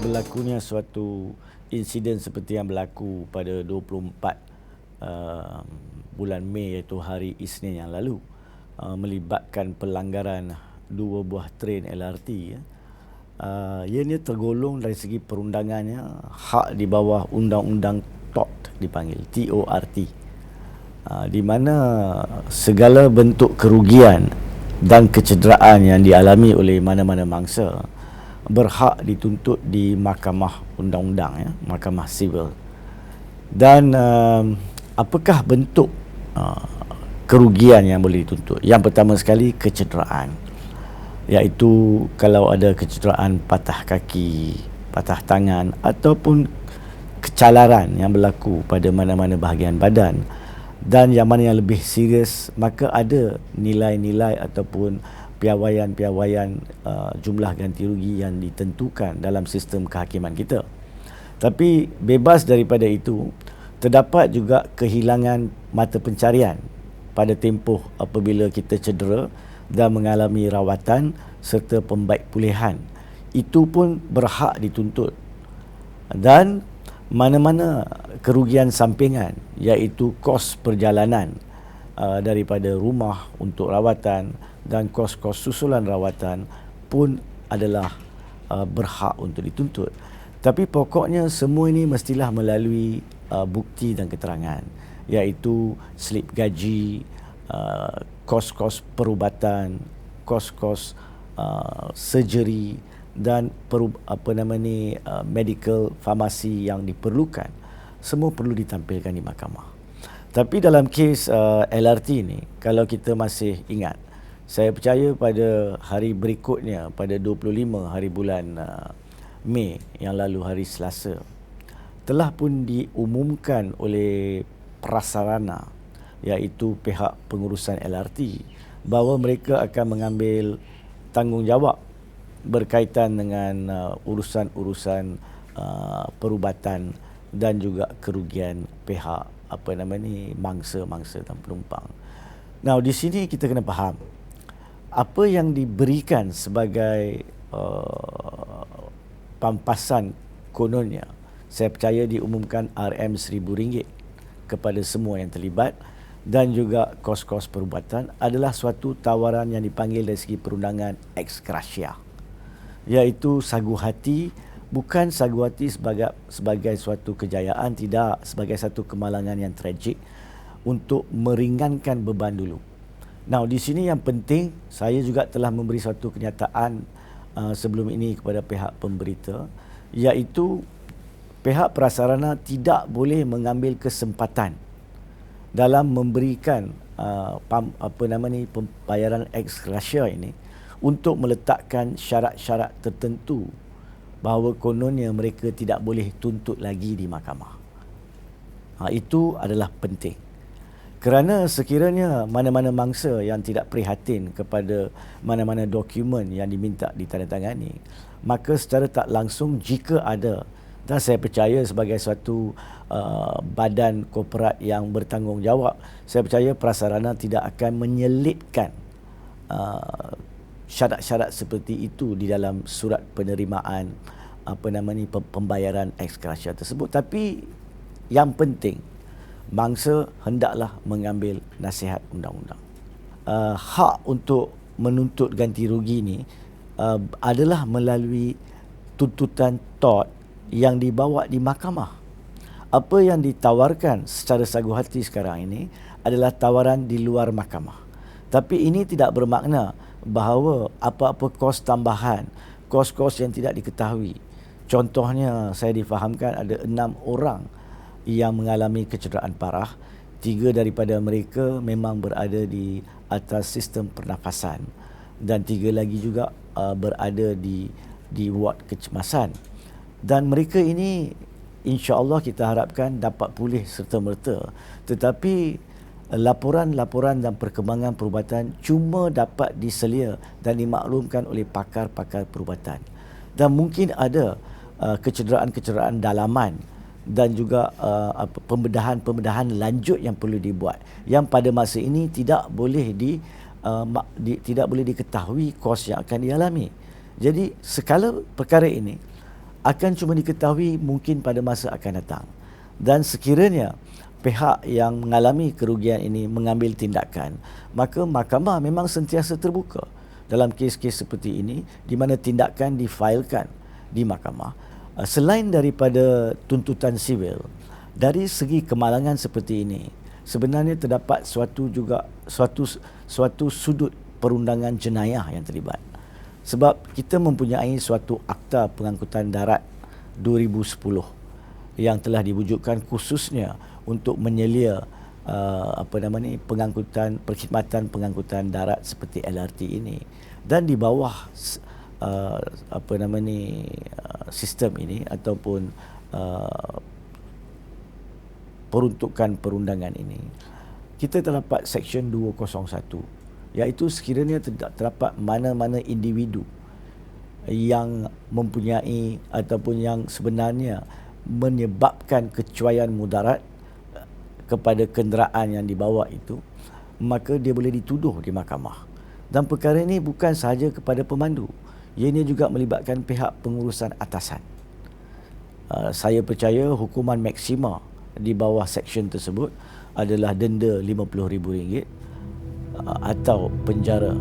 berlakunya suatu insiden seperti yang berlaku pada 24 bulan Mei, iaitu hari Isnin yang lalu, melibatkan pelanggaran dua buah train LRT, ianya tergolong dari segi perundangannya hak di bawah Undang-Undang TOT, dipanggil TORT, di mana segala bentuk kerugian dan kecederaan yang dialami oleh mana-mana mangsa berhak dituntut di Mahkamah Undang-Undang, ya, Mahkamah Sivil. Dan apakah bentuk kerugian yang boleh dituntut? Yang pertama sekali, kecederaan, iaitu kalau ada kecederaan patah kaki, patah tangan ataupun kecalaran yang berlaku pada mana-mana bahagian badan, dan yang mana yang lebih serius, maka ada nilai-nilai ataupun piawaian-piawaian jumlah ganti rugi yang ditentukan dalam sistem kehakiman kita. Tapi bebas daripada itu, terdapat juga kehilangan mata pencarian pada tempoh apabila kita cedera dan mengalami rawatan serta pembaik pulihan. Itu pun berhak dituntut. Dan mana-mana kerugian sampingan, iaitu kos perjalanan daripada rumah untuk rawatan dan kos-kos susulan rawatan pun adalah berhak untuk dituntut. Tapi pokoknya semua ini mestilah melalui bukti dan keterangan, iaitu slip gaji, kos-kos perubatan, kos-kos surgery dan medical farmasi yang diperlukan. Semua perlu ditampilkan di mahkamah. Tapi dalam kes LRT ini, kalau kita masih ingat, saya percaya pada hari berikutnya, pada 25 hari bulan Mei yang lalu, hari Selasa, telah pun diumumkan oleh prasarana, iaitu pihak pengurusan LRT, bahawa mereka akan mengambil tanggungjawab berkaitan dengan urusan-urusan perubatan dan juga kerugian pihak mangsa-mangsa dan penumpang. Nah, di sini kita kena faham apa yang diberikan sebagai pampasan kononnya. Saya percaya diumumkan RM RM1,000 kepada semua yang terlibat, dan juga kos-kos perubatan adalah suatu tawaran yang dipanggil dari segi perundangan ex gratia, iaitu sagu hati. Bukan sagu hati sebagai suatu kejayaan, tidak, sebagai satu kemalangan yang tragik untuk meringankan beban dulu. Nah, di sini yang penting, saya juga telah memberi suatu kenyataan sebelum ini kepada pihak pemberita, iaitu pihak prasarana tidak boleh mengambil kesempatan dalam memberikan pembayaran ex gratia ini untuk meletakkan syarat-syarat tertentu bahawa kononnya mereka tidak boleh tuntut lagi di mahkamah. Itu adalah penting. Kerana sekiranya mana-mana mangsa yang tidak prihatin kepada mana-mana dokumen yang diminta ditandatangani, maka secara tak langsung, jika ada, dan saya percaya sebagai suatu badan korporat yang bertanggungjawab, saya percaya prasarana tidak akan menyelitkan syarat-syarat seperti itu di dalam surat penerimaan pembayaran ex gratia tersebut. Tapi yang penting, mangsa hendaklah mengambil nasihat undang-undang. Hak untuk menuntut ganti rugi ini adalah melalui tuntutan TOT yang dibawa di mahkamah. Apa yang ditawarkan secara sagu hati sekarang ini adalah tawaran di luar mahkamah. Tapi ini tidak bermakna bahawa apa-apa kos tambahan, kos-kos yang tidak diketahui. Contohnya, saya difahamkan ada 6 orang yang mengalami kecederaan parah. 3 daripada mereka memang berada di atas sistem pernafasan, dan 3 lagi juga berada di ward kecemasan. Dan mereka ini insya-Allah kita harapkan dapat pulih serta-merta. Tetapi laporan-laporan dan perkembangan perubatan cuma dapat diselia dan dimaklumkan oleh pakar-pakar perubatan. Dan mungkin ada kecederaan-kecederaan dalaman dan juga pembedahan-pembedahan lanjut yang perlu dibuat, yang pada masa ini tidak boleh tidak boleh diketahui kos yang akan dialami. Jadi sekala perkara ini akan cuma diketahui mungkin pada masa akan datang. Dan sekiranya pihak yang mengalami kerugian ini mengambil tindakan, maka mahkamah memang sentiasa terbuka dalam kes-kes seperti ini di mana tindakan difailkan di mahkamah. Selain daripada tuntutan sivil, dari segi kemalangan seperti ini sebenarnya terdapat suatu sudut perundangan jenayah yang terlibat. Sebab kita mempunyai suatu Akta Pengangkutan Darat 2010 yang telah diwujudkan khususnya untuk menyelia perkhidmatan pengangkutan darat seperti LRT ini, dan di bawah sistem ini ataupun peruntukan perundangan ini, kita terdapat Seksyen 201, iaitu sekiranya terdapat mana-mana individu yang mempunyai ataupun yang sebenarnya menyebabkan kecuaian mudarat kepada kenderaan yang dibawa itu, maka dia boleh dituduh di mahkamah. Dan perkara ini bukan sahaja kepada pemandu, ianya juga melibatkan pihak pengurusan atasan. Saya percaya hukuman maksima di bawah seksyen tersebut adalah denda RM50,000 atau penjara